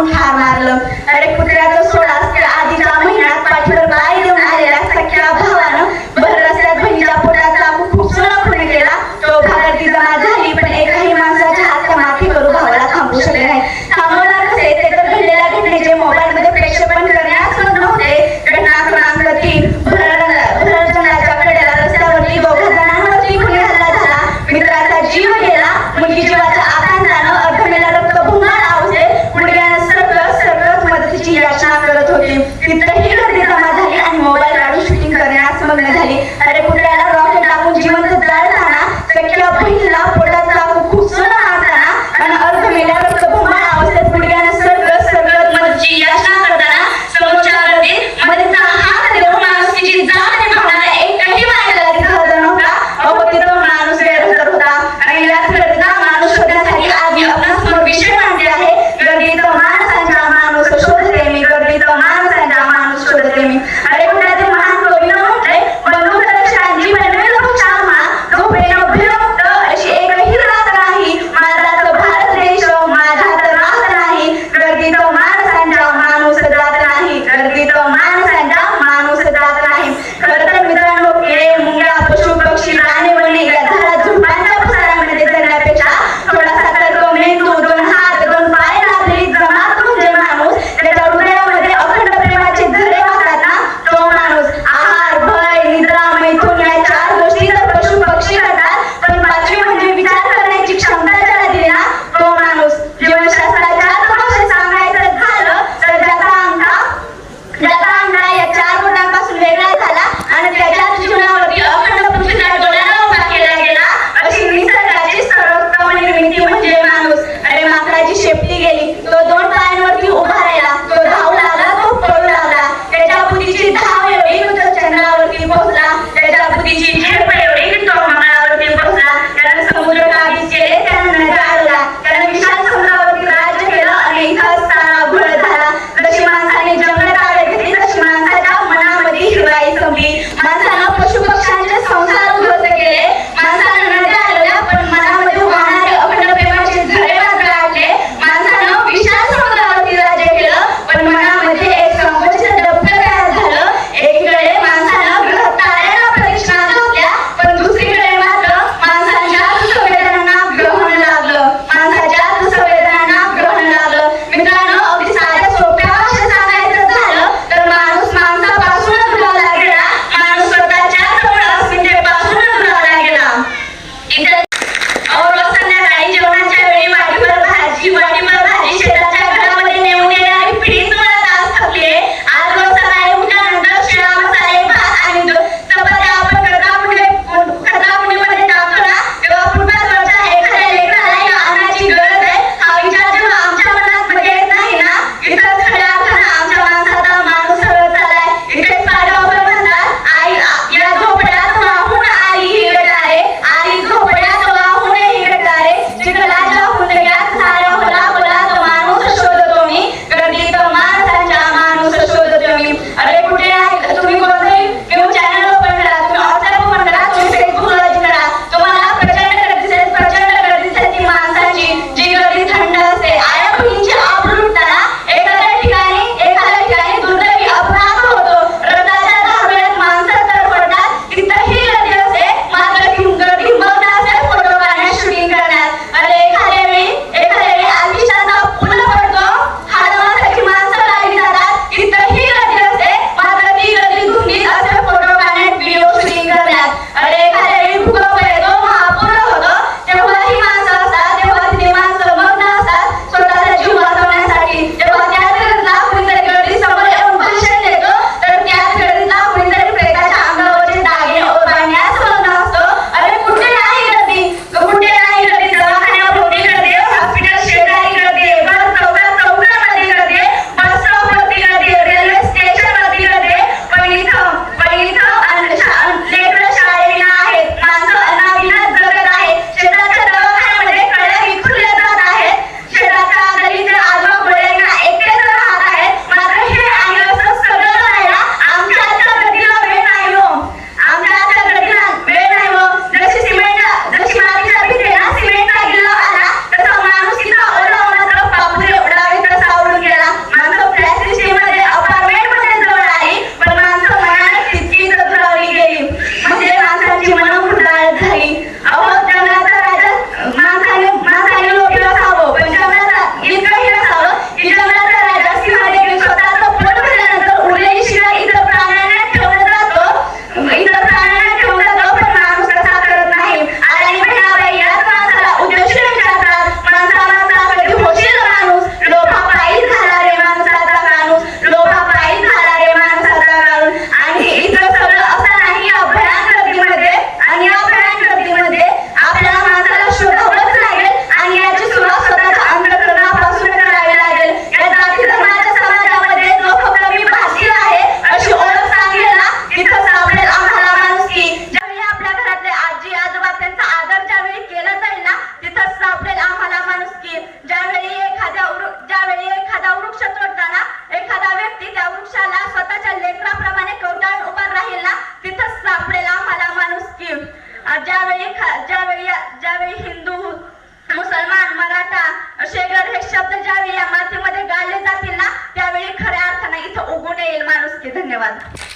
मारून ठार मारलं. अरे कुत्र्याचं सोडास त्या आधीच्या महिन्यात पाठीवर पाय देऊन आलेल्या सख्या भावानं भर रस्त्यात बहिणीच्या पोटात चाकू खुपसून खून केला. तो भागाती जमा झाली पण एकाही माणसाच्या हात माथी करू भावाला थांबू शकले नाही. थांबवणार कसे ते तर घडलेल्या घटनेचे मोबाईल मध्ये प्रेक्षेपण करण्यास नव्हते. घटना क्रमांक 3 भरजनाच्या कडेला रस्त्यावरती दोघा जणांवरती खुनी हल्ला झाला. मित्राचा जीव गेला. मुलगी जीवाच्या आकांतानं अर्धमेला रक्त भुंगाळ आवसे गुडघ्यानं सरकत मदतीची याचना धन्यवाद.